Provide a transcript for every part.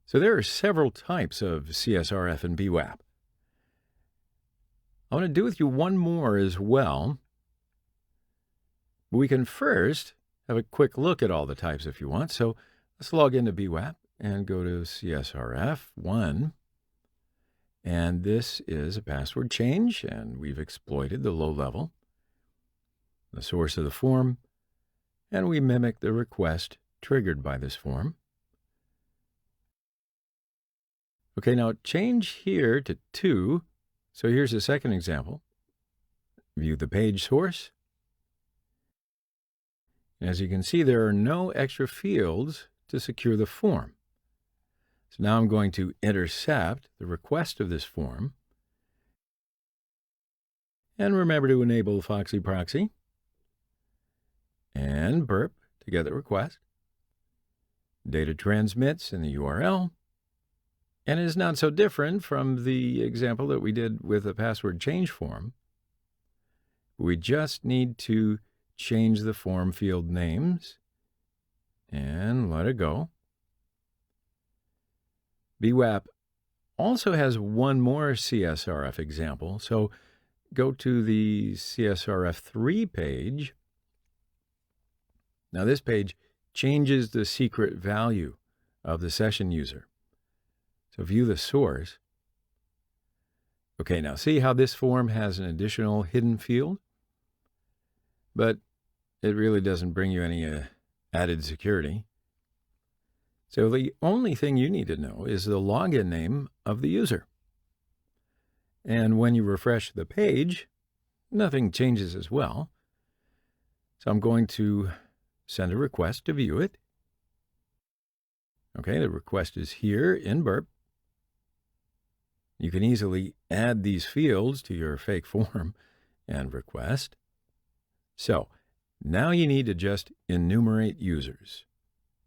So there are several types of CSRF and BWAP. I want to do with you one more as well. We can first have a quick look at all the types if you want. So let's log into BWAP and go to CSRF1. And this is a password change, and we've exploited the low level, the source of the form, and we mimic the request triggered by this form. Okay, now change here to 2. So here's a second example. View the page source. As you can see, there are no extra fields to secure the form. So now I'm going to intercept the request of this form. And remember to enable Foxy Proxy. And burp to get the request. Data transmits in the URL. And is not so different from the example that we did with the password change form. We just need to change the form field names and let it go. BWAP also has one more CSRF example, so go to the CSRF3 page. Now this page changes the secret value of the session user. So view the source. Okay, now see how this form has an additional hidden field? But it really doesn't bring you any added security. So the only thing you need to know is the login name of the user. And when you refresh the page, nothing changes as well. So I'm going to send a request to view it. Okay, the request is here in burp. You can easily add these fields to your fake form and request. So now you need to just enumerate users.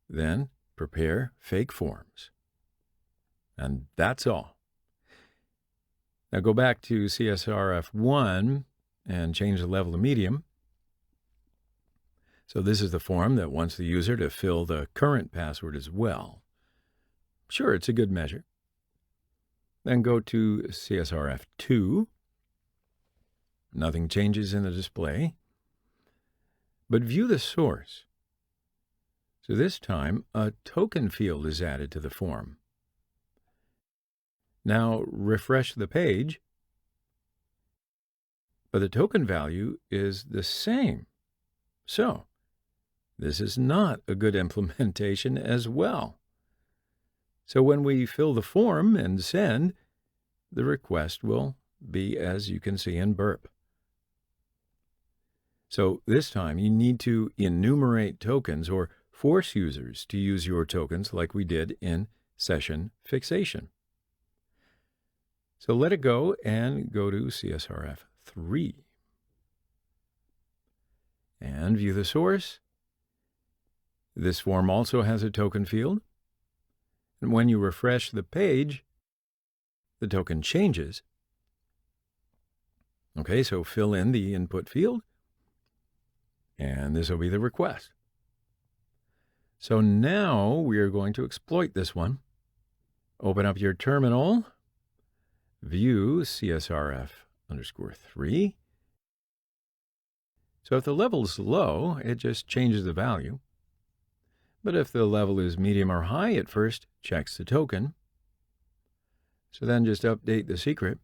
Then prepare fake forms. And that's all. Now go back to CSRF1 and change the level to medium. So this is the form that wants the user to fill the current password as well. Sure, it's a good measure. Then go to CSRF2. Nothing changes in the display. But view the source. So this time, a token field is added to the form. Now refresh the page, but the token value is the same. So this is not a good implementation as well. So when we fill the form and send, the request will be as you can see in burp. So this time you need to enumerate tokens or force users to use your tokens like we did in session fixation. So let it go and go to CSRF3. And view the source. This form also has a token field. And when you refresh the page, the token changes. Okay, so fill in the input field. And this will be the request. So now we are going to exploit this one. Open up your terminal, view CSRF_3. So if the level is low, it just changes the value. But if the level is medium or high, it first checks the token. So then just update the secret.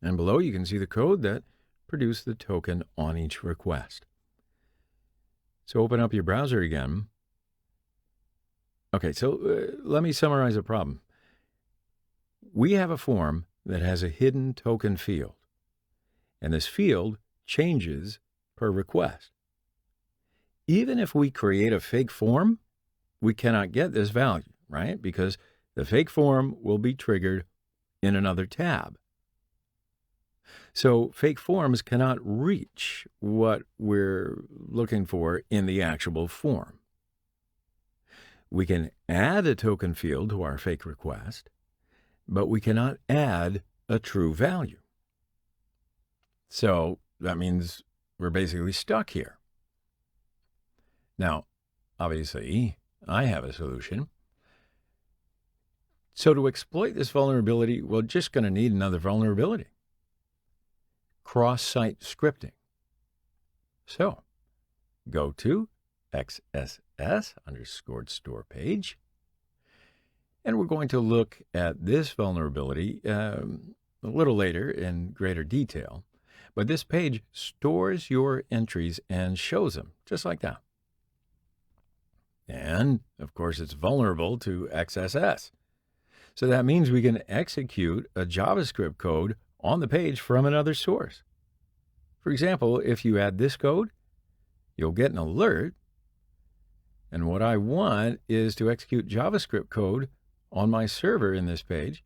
And below you can see the code that produced the token on each request. So open up your browser again. Okay, so let me summarize the problem. We have a form that has a hidden token field, and this field changes per request. Even if we create a fake form, we cannot get this value, right? Because the fake form will be triggered in another tab. So fake forms cannot reach what we're looking for in the actual form. We can add a token field to our fake request, but we cannot add a true value. So that means we're basically stuck here. Now, obviously, I have a solution. So to exploit this vulnerability, we're just going to need another vulnerability. Cross-site scripting. So go to XSS_store page, and we're going to look at this vulnerability a little later in greater detail. But this page stores your entries and shows them just like that. And, of course, it's vulnerable to XSS. So that means we can execute a JavaScript code on the page from another source. For example, if you add this code, you'll get an alert. And what I want is to execute JavaScript code on my server in this page.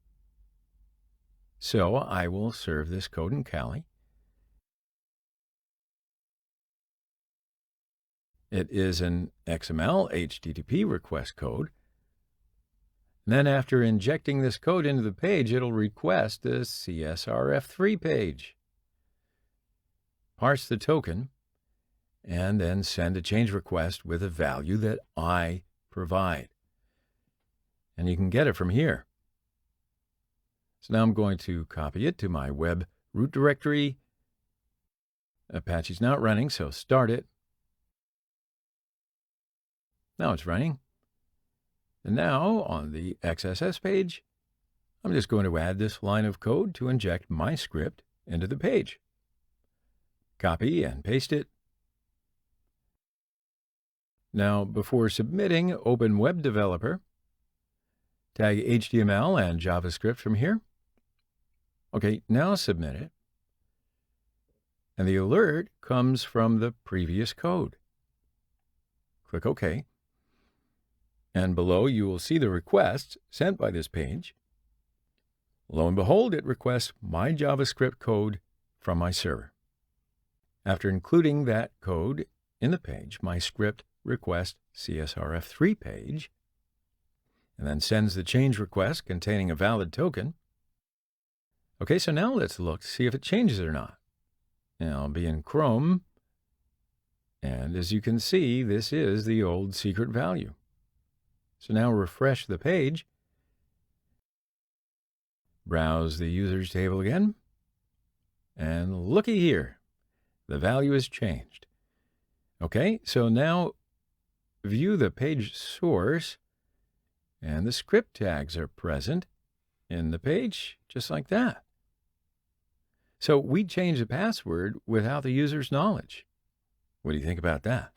So I will serve this code in Kali. It is an XML HTTP request code. And then after injecting this code into the page, it'll request a CSRF3 page. Parse the token, and then send a change request with a value that I provide. And you can get it from here. So now I'm going to copy it to my web root directory. Apache's not running, so start it. Now it's running. And now on the XSS page, I'm just going to add this line of code to inject my script into the page. Copy and paste it. Now, before submitting, open Web Developer. Tag HTML and JavaScript from here. Okay, now submit it. And the alert comes from the previous code. Click OK. And below, you will see the requests sent by this page. Lo and behold, it requests my JavaScript code from my server. After including that code in the page, my script requests CSRF3 page, and then sends the change request containing a valid token. Okay, so now let's look to see if it changes or not. Now I'll be in Chrome, and as you can see, this is the old secret value. So now refresh the page, browse the users table again, and looky here, the value has changed. Okay, so now view the page source, and the script tags are present in the page, just like that. So we changed the password without the user's knowledge. What do you think about that?